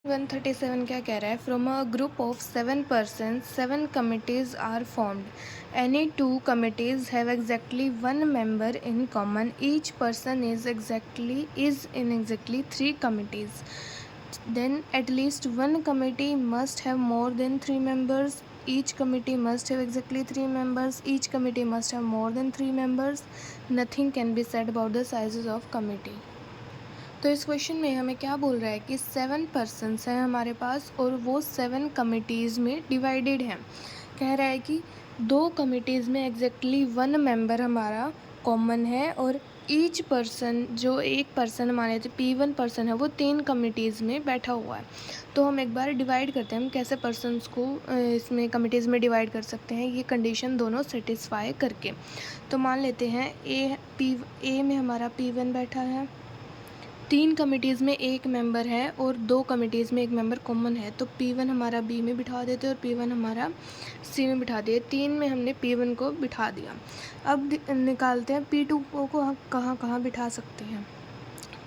137 क्या कह रहा है? From a group of 7 persons 7 committees are formed. Any 2 committees have exactly 1 member in common. Each person is in exactly 3 committees. Then at least 1 committee must have more than 3 members. Each committee must have exactly 3 members. Each committee must have more than 3 members. Nothing can be said about the sizes of committee. तो इस question में हमें क्या बोल रहा है कि 7 persons हैं हमारे पास और वो 7 कमिटीज़ में डिवाइडेड हैं। कह रहा है कि 2 कमिटीज़ में एग्जैक्टली 1 मेंबर हमारा कॉमन है और ईच पर्सन जो एक पर्सन हमारे P1 पर्सन है वो 3 कमिटीज़ में बैठा हुआ है। तो हम एक बार डिवाइड करते हैं, हम कैसे पर्सनस को इसमें कमिटीज़ में डिवाइड कर सकते हैं, ये कंडीशन दोनों सेटिस्फाई करके। तो मान लेते हैं ए में हमारा P1 बैठा है, 3 कमिटीज़ में एक मेंबर है और 2 कमिटीज़ में एक मेंबर कॉमन है। तो P1 हमारा B में बिठा देते हैं और P1 हमारा C में बिठा दिए। 3 में हमने P1 को बिठा दिया। अब निकालते हैं P2 को हम कहाँ कहाँ बिठा सकते हैं।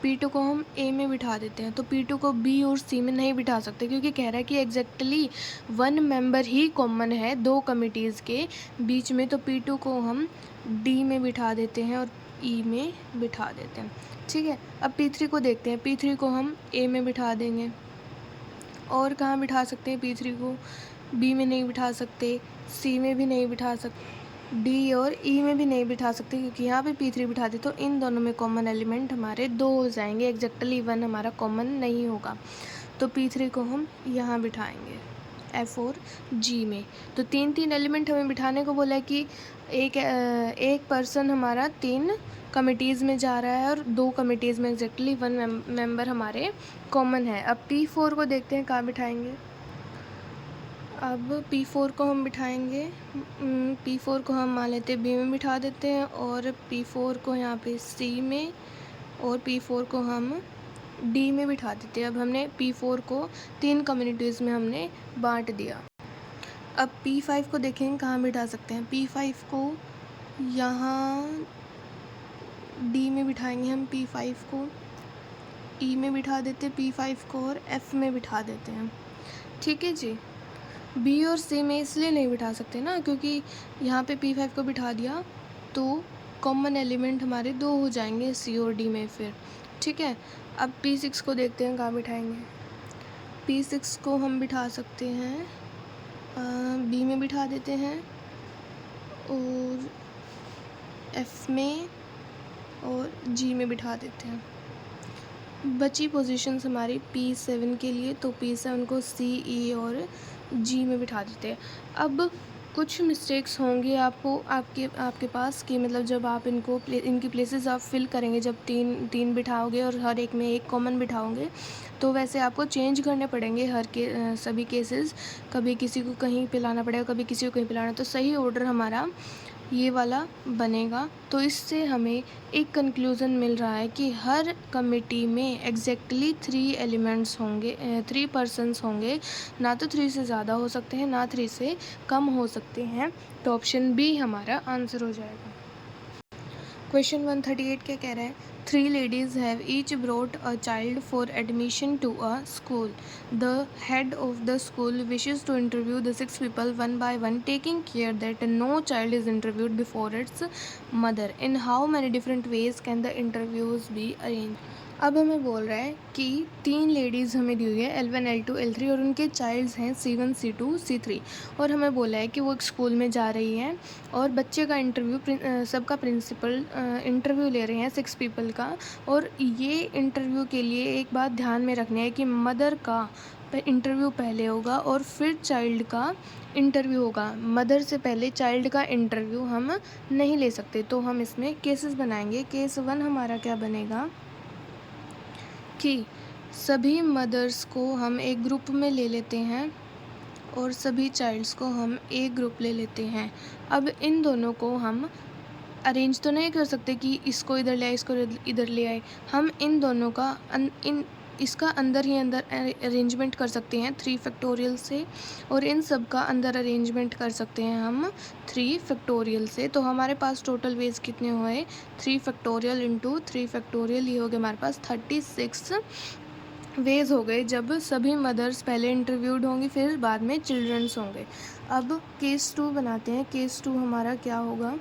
P2 को हम A में बिठा देते हैं, तो P2 को B और C में नहीं बिठा सकते क्योंकि कह रहा है कि एग्जैक्टली 1 मेंबर ही कॉमन है 2 कमिटीज़ के बीच में। तो P2 को हम D में बिठा देते हैं और E में बिठा देते हैं। ठीक है, अब P3 को देखते हैं। P3 को हम A में बिठा देंगे। और कहाँ बिठा सकते हैं P3 को? B में नहीं बिठा सकते, C में भी नहीं बिठा सकते, D और E में भी नहीं बिठा सकते क्योंकि यहाँ पे P3 बिठा दे तो इन दोनों में कॉमन एलिमेंट हमारे 2 हो जाएंगे, एग्जैक्टली 1 हमारा कॉमन नहीं होगा। तो P3 को हम यहाँ बिठाएंगे F और G में। तो 3 एलिमेंट हमें बिठाने को बोला है कि एक पर्सन हमारा 3 कमिटीज़ में जा रहा है और 2 कमिटीज़ में एग्जैक्टली 1 मेंबर हमारे कॉमन है। अब P4 को देखते हैं कहाँ बिठाएंगे। अब P4 को हम बिठाएंगे, P4 को हम मान लेते हैं B में बिठा देते हैं और P4 को यहाँ पे C में और P4 को हम D में बिठा देते हैं। अब हमने P4 को 3 कम्युनिटीज़ में हमने बांट दिया। अब P5 को देखेंगे कहाँ बिठा सकते हैं। P5 को यहाँ D में बिठाएंगे हम, P5 को E में बिठा देते हैं P5 को और F में बिठा देते हैं। ठीक है जी। B और C में इसलिए नहीं बिठा सकते ना क्योंकि यहाँ पे P5 को बिठा दिया तो कॉमन एलिमेंट हमारे 2 हो जाएंगे C और D में फिर। ठीक है, अब P6 को देखते हैं कहाँ बिठाएंगे। P6 को हम बिठा सकते हैं B में बिठा देते हैं और F में और G में बिठा देते हैं। बची पोजीशंस हमारी P7 के लिए, तो P7 को C, E और G में बिठा देते हैं। अब कुछ मिस्टेक्स होंगी आपके पास कि मतलब जब आप इनकी प्लेसेस आप फिल करेंगे, जब तीन बिठाओगे और हर एक में एक कॉमन बिठाओगे तो वैसे आपको चेंज करने पड़ेंगे सभी केसेस। कभी किसी को कहीं पिलाना पड़ेगा, कभी किसी को कहीं पिलाना, तो सही ऑर्डर हमारा ये वाला बनेगा। तो इससे हमें एक कंक्लूज़न मिल रहा है कि हर कमिटी में एग्जैक्टली 3 एलिमेंट्स होंगे, 3 पर्सन्स होंगे, ना तो 3 से ज़्यादा हो सकते हैं ना 3 से कम हो सकते हैं। तो ऑप्शन बी हमारा आंसर हो जाएगा। क्वेश्चन 138 क्या कह रहा है? 3 ladies have each brought a child for admission to a school. The head of the school wishes to interview the 6 people one by one, taking care that no child is interviewed before its mother. In how many different ways can the interviews be arranged? अब हमें बोल रहा है कि 3 ladies हमें दी हुई है L1, L2, L3 और उनके चाइल्ड्स हैं C1, C2, C3 और हमें बोला है कि वो एक स्कूल में जा रही हैं और बच्चे का इंटरव्यू सबका प्रिंसिपल इंटरव्यू ले रहे हैं 6 पीपल का। और ये इंटरव्यू के लिए एक बात ध्यान में रखनी है कि मदर का इंटरव्यू पहले होगा और फिर चाइल्ड का इंटरव्यू होगा। मदर से पहले चाइल्ड का इंटरव्यू हम नहीं ले सकते। तो हम इसमें केसेस बनाएंगे। केस 1 हमारा क्या बनेगा कि सभी मदर्स को हम एक ग्रुप में ले लेते हैं और सभी चाइल्ड्स को हम एक ग्रुप ले लेते हैं। अब इन दोनों को हम अरेंज तो नहीं कर सकते कि इसको इधर ले आए इसको इधर ले आए। हम इन दोनों का इसका अंदर ही अंदर अरेंजमेंट कर सकते हैं 3 फैक्टोरियल से और इन सब का अंदर अरेंजमेंट कर सकते हैं हम 3 फैक्टोरियल से। तो हमारे पास टोटल वेज कितने हुए? 3 फैक्टोरियल इंटू 3 फैक्टोरियल, ये हो गया हमारे पास 36 वेज हो गए जब सभी मदर्स पहले इंटरव्यूड होंगी, फिर बाद में चिल्ड्रंस होंगे। अब केस 2 बनाते हैं। केस 2 हमारा क्या होगा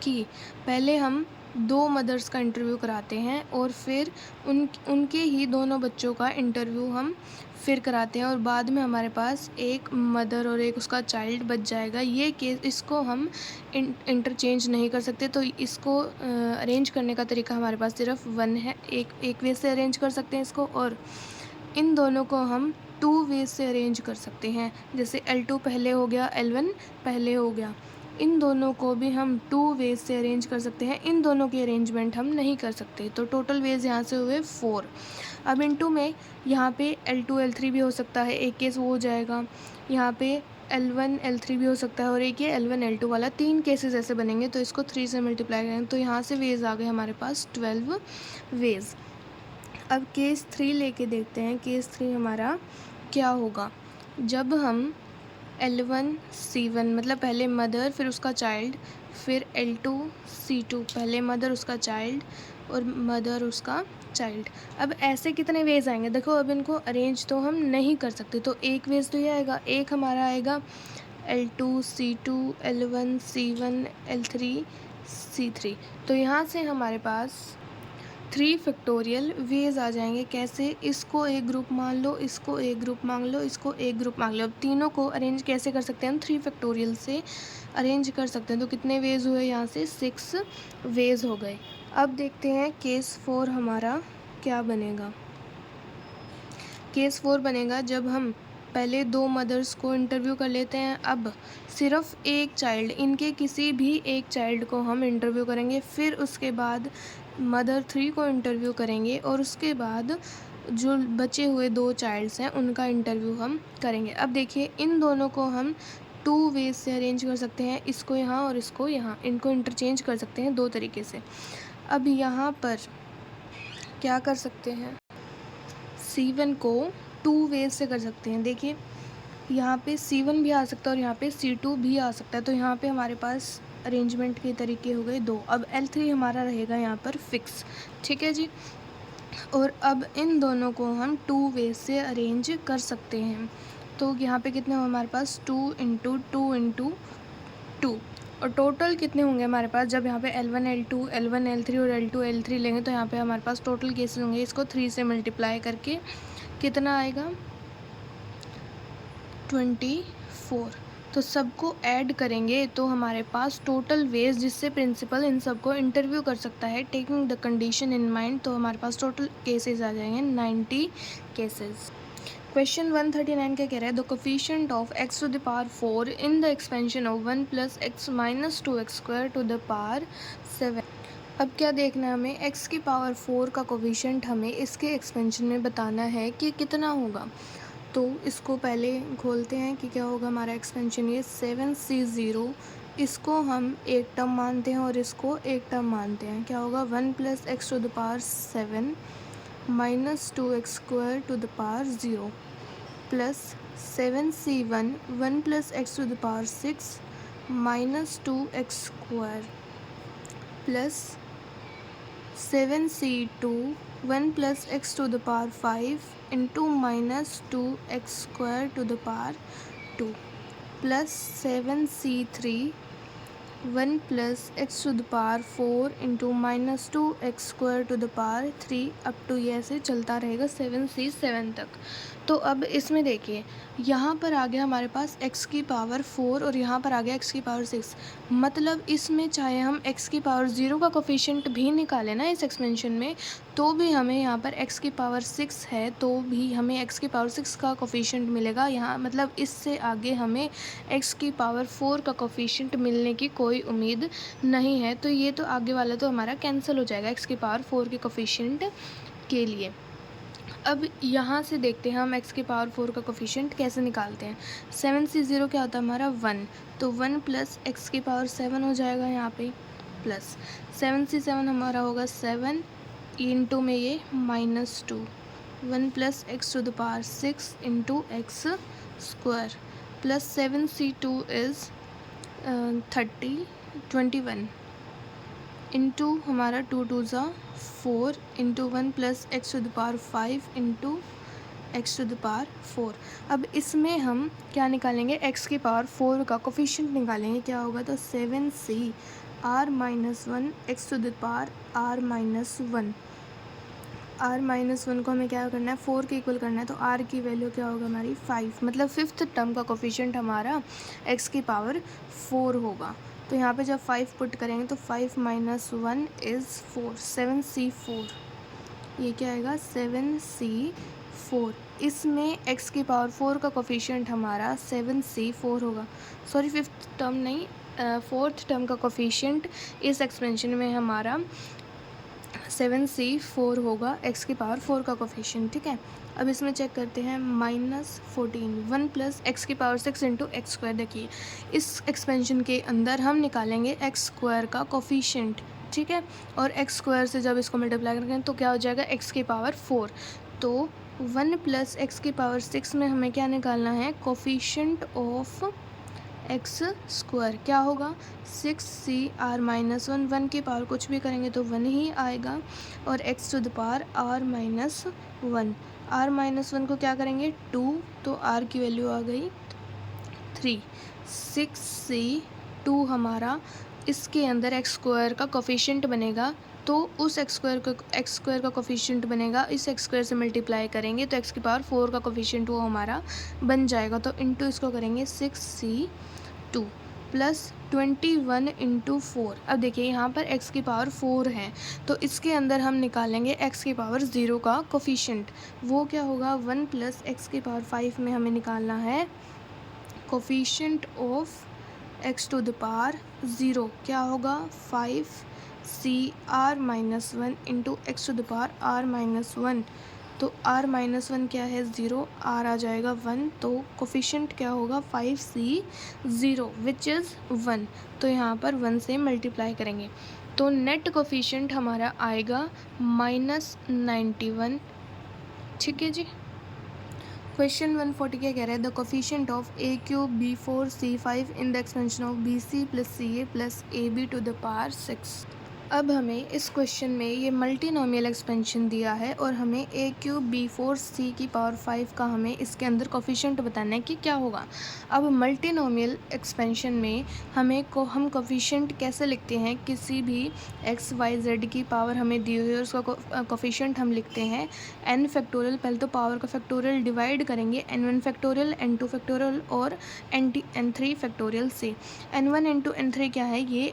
कि पहले हम 2 मदर्स का इंटरव्यू कराते हैं और फिर उनके ही दोनों बच्चों का इंटरव्यू हम फिर कराते हैं, और बाद में हमारे पास एक मदर और एक उसका चाइल्ड बच जाएगा। ये केस, इसको हम इंटरचेंज नहीं कर सकते, तो इसको अरेंज करने का तरीका हमारे पास सिर्फ वन है। एक वे से अरेंज कर सकते हैं इसको, और इन दोनों को हम 2 वे से अरेंज कर सकते हैं। जैसे L2 पहले हो गया, L1 पहले हो गया। इन दोनों को भी हम 2 वेज से अरेंज कर सकते हैं। इन दोनों के अरेंजमेंट हम नहीं कर सकते, तो टोटल वेज यहाँ से हुए 4। अब इनटू में यहाँ पे L2 L3 भी हो सकता है, एक केस वो हो जाएगा। यहाँ पे L1 L3 भी हो सकता है, और एक ये L1 L2 वाला। 3 केसेस ऐसे बनेंगे, तो इसको 3 से मल्टीप्लाई करेंगे, तो यहाँ से वेज आ गए हमारे पास 12 वेज। अब केस 3 लेके देखते हैं। केस 3 हमारा क्या होगा जब हम L1 C1 मतलब पहले मदर फिर उसका चाइल्ड, फिर L2 C2 पहले मदर उसका चाइल्ड और मदर उसका चाइल्ड। अब ऐसे कितने वेज आएंगे देखो। अब इनको अरेंज तो हम नहीं कर सकते, तो एक वेज तो ये आएगा। एक हमारा आएगा L2 C2 L1 C1 L3 C3, तो यहाँ से हमारे पास 3 फैक्टोरियल वेज आ जाएंगे। कैसे? इसको एक ग्रुप मान लो, इसको एक ग्रुप मान लो, इसको एक ग्रुप मान लो। अब तीनों को अरेंज कैसे कर सकते हैं हम? 3 फैक्टोरियल से अरेंज कर सकते हैं। तो कितने वेज हुए यहाँ से? 6 वेज हो गए। अब देखते हैं केस 4 हमारा क्या बनेगा। केस 4 बनेगा जब हम पहले 2 मदर्स को इंटरव्यू कर लेते हैं। अब सिर्फ एक चाइल्ड, इनके किसी भी एक चाइल्ड को हम इंटरव्यू करेंगे, फिर उसके बाद मदर 3 को इंटरव्यू करेंगे, और उसके बाद जो बचे हुए 2 चाइल्ड्स हैं उनका इंटरव्यू हम करेंगे। अब देखिए, इन दोनों को हम 2 वेज से अरेंज कर सकते हैं, इसको यहाँ और इसको यहाँ। इनको इंटरचेंज कर सकते हैं 2 तरीके से। अब यहाँ पर क्या कर सकते हैं? C1 को 2 वेज से कर सकते हैं। देखिए, यहाँ पे C1 भी आ सकता है और यहाँ पे C2 भी आ सकता है, तो यहाँ पे हमारे पास अरेंजमेंट के तरीके हो गए 2। अब L3 हमारा रहेगा यहाँ पर फिक्स, ठीक है जी। और अब इन दोनों को हम 2 वेज से अरेंज कर सकते हैं। तो यहाँ पे कितने हो हमारे पास? 2 इंटू 2 इंटू 2, और टोटल कितने होंगे हमारे पास? जब यहाँ पे L1 L2 L1 L3 और L2 L3 लेंगे, तो यहाँ पे हमारे पास टोटल केसेस होंगे। इसको 3 से मल्टीप्लाई करके कितना आएगा? 24। तो सबको ऐड करेंगे तो हमारे पास टोटल वेज, जिससे प्रिंसिपल इन सबको इंटरव्यू कर सकता है taking the condition in mind, तो हमारे पास टोटल केसेस आ जाएंगे 90 केसेस। क्वेश्चन 139 क्या कह रहा है? The coefficient of x to the power 4 in the expansion of 1 plus x minus 2x square to the power 7। अब क्या देखना है हमें? x की पावर 4 का कोफिशिएंट हमें इसके एक्सपेंशन में बताना है कि कितना होगा। तो इसको पहले खोलते हैं कि क्या होगा हमारा एक्सपेंशन। ये 7C0, इसको हम एक टर्म मानते हैं और इसको एक टर्म मानते हैं। क्या होगा? 1 plus x to the power 7 minus 2x square to the power 0 plus 7C1 1 plus x to the power 6 minus 2x square plus 7C2 1 plus x to the power 5 into minus 2x square to the power 2 plus 7C3 1 plus x to the power 4 into minus 2x square to the power 3 up to ये ऐसे चलता रहेगा 7C7 तक। तो अब इसमें देखिए, यहाँ पर आ गया हमारे पास x की पावर 4 और यहाँ पर आ गया x की पावर 6। मतलब इसमें चाहे हम x की पावर 0 का कोफिशिएंट भी निकालें ना इस एक्सपेंशन में, तो भी हमें यहाँ पर x की पावर 6 है, तो भी हमें x की पावर 6 का कोफिशिएंट मिलेगा यहाँ। मतलब इससे आगे हमें x की पावर 4 का कोफिशिएंट मिलने की कोई उम्मीद नहीं है। तो ये तो आगे वाला तो हमारा कैंसिल हो जाएगा x की पावर 4 के कोफिशिएंट के लिए। अब यहाँ से देखते हैं हम x की पावर 4 का कोफिशिएंट कैसे निकालते हैं। 7C0 क्या होता है हमारा? 1, तो 1 प्लस एक्स की पावर 7 हो जाएगा यहाँ पे, प्लस 7C7 हमारा होगा 7 इंटू में ये -2 1 plus x to the power 6 into x square plus 7C2 is 21 into हमारा 2 टू ज़ा 4 into 1 plus x to the power 5 into x to the power 4। अब इसमें हम क्या निकालेंगे, एक्स की पावर 4 का कोफिशिएंट निकालेंगे। क्या होगा, तो 7c r minus 1 x to the power r minus 1। r minus 1 को हमें क्या करना है, 4 के इक्वल करना है, तो r की वैल्यू क्या होगा हमारी 5, मतलब फिफ्थ टर्म का कोफिशिएंट हमारा x की पावर 4 होगा। तो यहाँ पे जब 5 पुट करेंगे तो 5 माइनस 1 इज़ 4, 7c4, ये क्या आएगा 7c4। इसमें x की पावर 4 का कोफिशिएंट हमारा 7c4 होगा, सॉरी फिफ्थ टर्म नहीं, फोर्थ टर्म का कोफिशिएंट इस एक्सपेंशन में हमारा 7c4 होगा, x की पावर 4 का कोफिशिएंट। ठीक है, अब इसमें चेक करते हैं, -14 1 प्लस एक्स की पावर 6 इंटू एक्स स्क्वायर। देखिए इस एक्सपेंशन के अंदर हम निकालेंगे एक्स स्क्वायर का कोफिशिएंट। ठीक है, और एक्स स्क्वायर से जब इसको मल्टीप्लाई करेंगे तो क्या हो जाएगा, एक्स की पावर 4। तो 1 प्लस एक्स की पावर 6 में हमें क्या निकालना है, कोफिशिएंट ऑफ एक्स स्क्वायर। क्या होगा, 6c r माइनस 1, 1 की पावर कुछ भी करेंगे तो 1 ही आएगा, और x to the power r minus 1। r minus 1 को क्या करेंगे 2, तो r की वैल्यू आ गई 3। 6c2 हमारा इसके अंदर एक्स स्क्वायर का कोफिशिएंट बनेगा, तो उस एक्स स्क्वायर का कोफिशिएंट बनेगा, इस एक्स स्क्वायर से मल्टीप्लाई करेंगे तो एक्स की पावर 4 का कोफिशिएंट वो हमारा बन जाएगा। तो इंटू इसको करेंगे 6c2 प्लस 21 इंटू 4। अब देखिए यहाँ पर x की पावर 4 है, तो इसके अंदर हम निकालेंगे x की पावर 0 का कोफिशिएंट। वो क्या होगा, 1 प्लस एक्स की पावर 5 में हमें निकालना है coefficient of x to the power 0। क्या होगा, 5c r minus 1 into x to the power r minus 1। तो r माइनस 1 क्या है 0, r आ जाएगा 1, तो कोफिशिएंट क्या होगा 5c0 विच इज़ 1। तो यहाँ पर 1 से मल्टीप्लाई करेंगे तो नेट कोफिशिएंट हमारा आएगा -91। ठीक है जी। क्वेश्चन 140 क्या कह रहा है, the coefficient of a3b4c5 in the expansion of bc plus ca plus ab to the power 6। अब हमें इस क्वेश्चन में ये मल्टीनोमियल एक्सपेंशन दिया है और हमें a3b4c की पावर 5 का हमें इसके अंदर कोफिशिएंट बताना है कि क्या होगा। अब मल्टीनोमियल एक्सपेंशन में हम कोफिशिएंट कैसे लिखते हैं, किसी भी x y z की पावर हमें दी हुई है उसका कोफिशिएंट हम लिखते हैं n फैक्टोरियल। पहले तो पावर का फैक्टोरियल डिवाइड करेंगे n1 फैक्टोरियल n2 फैक्टोरियल और n3 फैक्टोरियल से। n1 n2 n3 क्या है, ये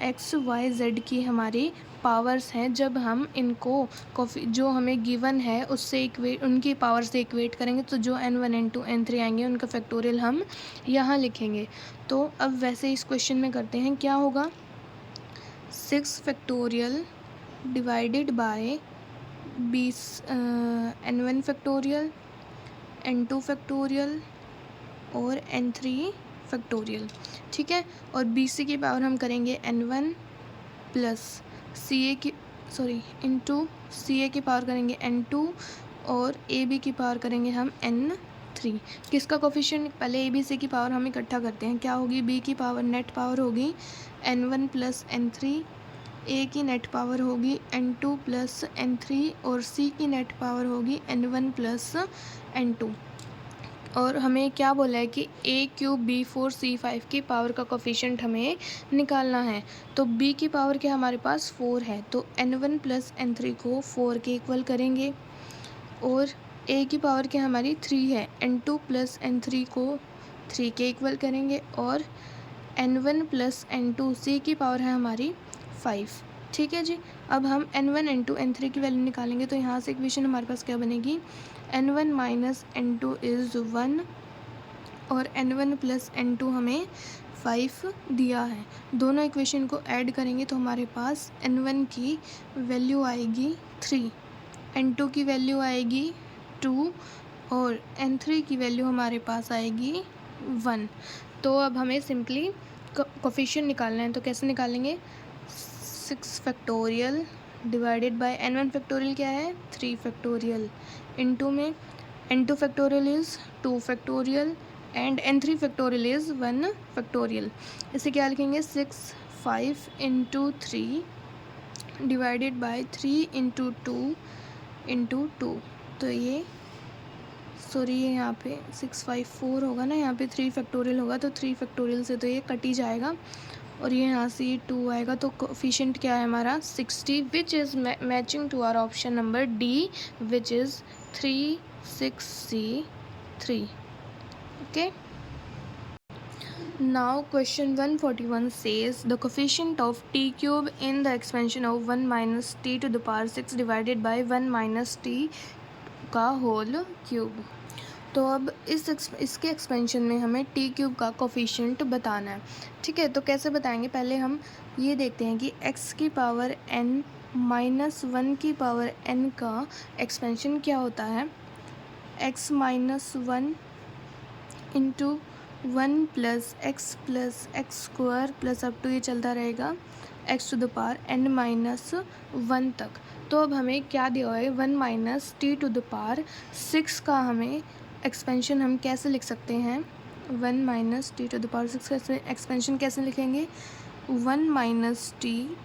एक्स वाई जेड की हमारी पावर्स हैं। जब हम इनको जो हमें गिवन है उससे उनकी पावर से इक्वेट करेंगे तो जो n1 n2 n3 आएंगे उनका फैक्टोरियल हम यहाँ लिखेंगे। तो अब वैसे इस क्वेश्चन में करते हैं, क्या होगा 6 factorial divided by n1 factorial n2 factorial और n3 फैक्टोरियल। ठीक है, और bc की पावर हम करेंगे n1 प्लस इंटू ca की पावर करेंगे n2 और ab की पावर करेंगे हम n3। किसका कोफिशिएंट, पहले a b c की पावर हम इकट्ठा करते हैं, क्या होगी, b की पावर नेट पावर होगी n1 प्लस n3, a की नेट पावर होगी n2 प्लस n3 और c की नेट पावर होगी n1 प्लस n2। और हमें क्या बोला है कि a3b4c5 की पावर का कोफिशिएंट हमें निकालना है। तो b की पावर क्या हमारे पास 4 है, तो n1 प्लस n3 को 4 के इक्वल करेंगे, और a की पावर क्या हमारी 3 है, n2 प्लस n3 को 3 के इक्वल करेंगे, और n1 प्लस n2 c की पावर है हमारी 5। ठीक है जी। अब हम n1 n2 n3 की वैल्यू निकालेंगे तो यहाँ से इक्वेशन हमारे पास क्या बनेगी, n1 माइनस n2 इज़ 1 और n1 प्लस n2 हमें 5 दिया है। दोनों इक्वेशन को ऐड करेंगे तो हमारे पास n1 की वैल्यू आएगी 3, n2 की वैल्यू आएगी 2 और n3 की वैल्यू हमारे पास आएगी 1। तो अब हमें सिंपली कोफिशिएंट निकालना है, तो कैसे निकालेंगे, 6 factorial divided by n1 factorial क्या है 3 फैक्टोरियल, इनटू में n2 factorial is 2 factorial and n3 factorial is 1 factorial. इसे क्या लिखेंगे, 6 5 into 3 divided by 3 into 2 into 2। तो ये ये यहाँ पे 654 होगा ना, यहाँ पे 3 फैक्टोरियल होगा, तो 3 फैक्टोरियल से तो ये कट ही जाएगा और ये यहाँ से ये 2 आएगा। तो कोफिशिएंट क्या है हमारा 60, which is matching to our option number D, which is 3 6 C 3। Okay, now question 141 says the coefficient of t cube in the expansion of 1 minus t to the power 6 divided by 1 minus t का whole cube. तो अब इसके expansion में हमें T cube का coefficient बताना है। ठीक है, तो कैसे बताएंगे, पहले हम ये देखते हैं कि x की पावर n माइनस 1 की पावर n का एक्सपेंशन क्या होता है। x minus 1 into 1 plus x square plus up to ये चलता रहेगा x to the power n minus 1 तक। तो अब हमें क्या दिया हुआ है 1 minus t to the power 6 का हमें एक्सपेंशन हम कैसे लिख सकते हैं। 1 minus t to the power 6 का एक्सपेंशन कैसे लिखेंगे, 1 minus t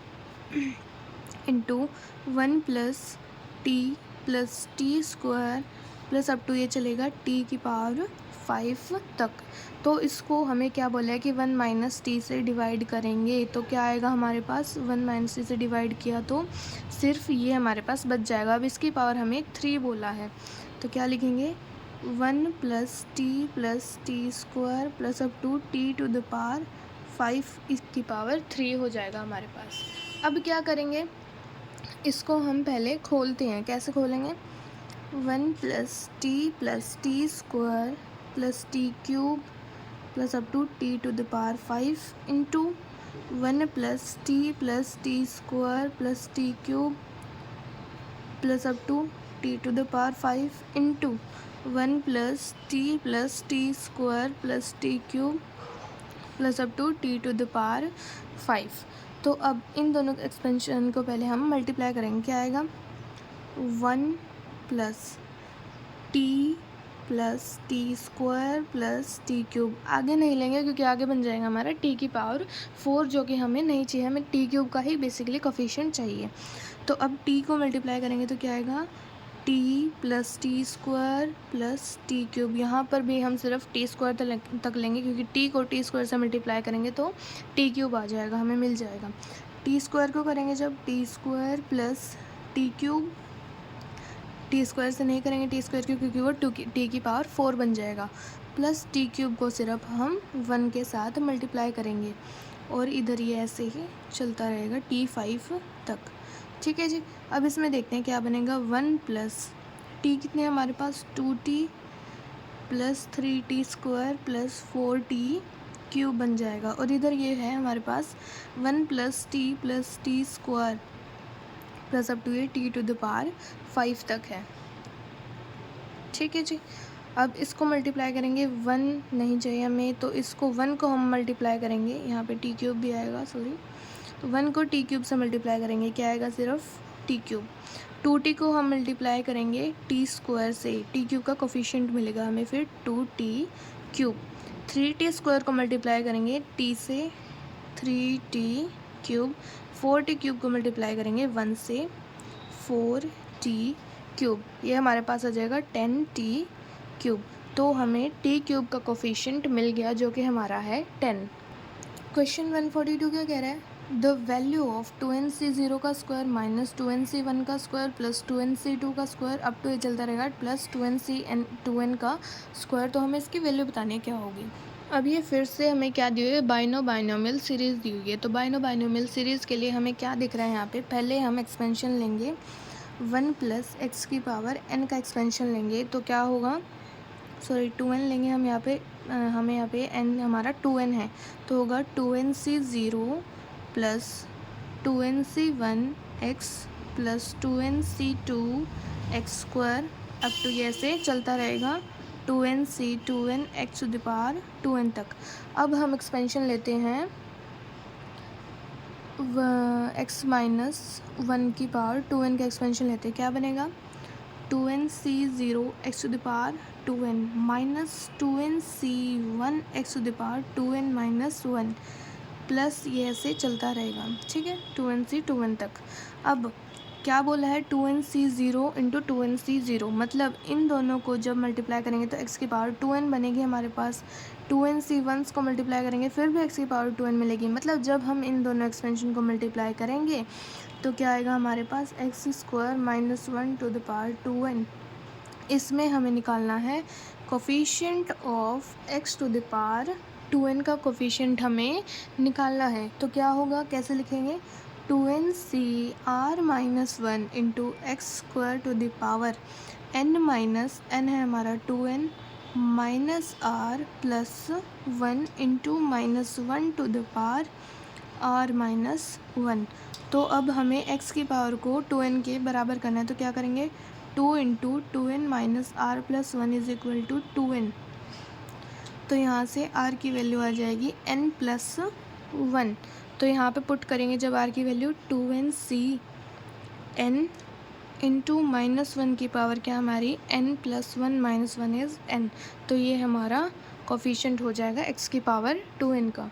into 1 plus t square plus up to ये चलेगा टी की पावर 5 तक। तो इसको हमें क्या बोला है कि 1 माइनस टी से डिवाइड करेंगे, तो क्या आएगा हमारे पास 1 माइनस टी से डिवाइड किया तो सिर्फ ये हमारे पास बच जाएगा। अब इसकी पावर हमें 3 बोला है, तो क्या लिखेंगे 1 plus t square plus up to t to the power 5 इसकी पावर 3 हो जाएगा हमारे पास। अब क्या करेंगे, इसको हम पहले खोलते हैं। कैसे खोलेंगे, 1 plus t square plus t cube plus up to t to the power 5 into 1 plus t square plus t cube plus up to t to the power 5 into 1 plus t square plus t cube plus up to t to the power 5। तो अब इन दोनों expansion को पहले हम multiply करेंगे। क्या आएगा 1 plus t square plus t cube, आगे नहीं लेंगे क्योंकि आगे बन जाएगा हमारा टी की पावर 4 जो कि हमें नहीं चाहिए, हमें टी क्यूब का ही बेसिकली कोफिशिएंट चाहिए। तो अब टी को मल्टीप्लाई करेंगे तो क्या आएगा T plus t square plus t cube. यहाँ पर भी हम सिर्फ टी स्क्वायर तक लेंगे क्योंकि टी को टी स्क्वायर से मल्टीप्लाई करेंगे तो टी क्यूब आ जाएगा, हमें मिल जाएगा। टी स्क्वायर को करेंगे जब T square plus t cube, T square से नहीं करेंगे टी स्क्वायर क्योंकि वो टी की पावर 4 बन जाएगा, प्लस टी क्यूब को सिर्फ हम 1 के साथ मल्टीप्लाई करेंगे और इधर ये ऐसे ही चलता रहेगा T5 तक। ठीक है जी, अब इसमें देखते हैं क्या बनेगा। 1 प्लस टी कितने हमारे पास 2t plus 3t square plus 4t cube बन जाएगा और इधर ये है हमारे पास 1 plus t square plus up to ये टी टू द पावर 5 तक है। ठीक है जी, अब इसको मल्टीप्लाई करेंगे, 1 नहीं चाहिए हमें तो इसको 1 को हम मल्टीप्लाई करेंगे, यहाँ पे टी क्यूब भी आएगा तो 1 को टी क्यूब से मल्टीप्लाई करेंगे, क्या आएगा सिर्फ टी क्यूब। 2t को हम मल्टीप्लाई करेंगे टी स्क्वायर से, टी क्यूब का कोफिशिएंट मिलेगा हमें फिर 2t क्यूब। 3t स्क्वायर को मल्टीप्लाई करेंगे टी से 3t क्यूब। 4t क्यूब को मल्टीप्लाई करेंगे 1 से 4t क्यूब, ये हमारे पास आ जाएगा 10t क्यूब। तो हमें t क्यूब का कोफिशिएंट मिल गया जो कि हमारा है 10। क्वेश्चन 142 क्या कह रहा है, द वैल्यू ऑफ 2nc0 का स्क्वायर माइनस 2nc1 का स्क्वायर प्लस 2nc2 का स्क्वायर अप टू ये चलता रहेगा प्लस 2nc2n का स्क्वायर। तो हमें इसकी वैल्यू बतानी है क्या होगी। अब ये फिर से हमें क्या दी हुई है, बाइनोमियल सीरीज़ दी हुई है। तो बाइनोमियल सीरीज़ के लिए हमें क्या दिख रहा है यहाँ पे, पहले हम एक्सपेंशन लेंगे 1 प्लस एक्स की पावर n का एक्सपेंशन लेंगे तो क्या होगा, 2n लेंगे हम यहाँ पे, हमें यहाँ पे n हमारा 2n है तो होगा 2nc0 plus 2nc1 x plus 2nc2 x square up to ये ऐसे चलता रहेगा 2n x to the power 2n तक। अब हम एक्सपेंशन लेते हैं x माइनस 1 की पावर 2n का एक्सपेंशन लेते हैं, क्या बनेगा 2nc0 x to the power 2n minus 2nc1 x to the power 2n minus 1 plus ये ऐसे चलता रहेगा, ठीक है, 2nc 2n तक। अब क्या बोला है, 2nc0 इंटू 2nc0, मतलब इन दोनों को जब मल्टीप्लाई करेंगे तो x की पावर 2n बनेगी हमारे पास। 2nc1 को मल्टीप्लाई करेंगे फिर भी x की पावर 2n मिलेगी, मतलब जब हम इन दोनों एक्सपेंशन को मल्टीप्लाई करेंगे तो क्या आएगा हमारे पास, x² minus 1 to the power 2n। इसमें हमें निकालना है coefficient of x to the power 2n का कोफिशिएंट हमें निकालना है। तो क्या होगा, कैसे लिखेंगे, 2nc r minus 1 into x² to the power n minus n है हमारा 2n minus r plus 1 into minus 1 to the power r minus 1। तो अब हमें x की पावर को 2n के बराबर करना है, तो क्या करेंगे, 2 into 2n minus r plus 1 is equal to 2n। तो यहाँ से r की वैल्यू आ जाएगी n प्लस 1। तो यहाँ पे पुट करेंगे जब r की value 2nc n into minus 1 की पावर क्या हमारी n plus 1 minus 1 is n। तो ये हमारा कोफिशिएंट हो जाएगा x की पावर 2n का।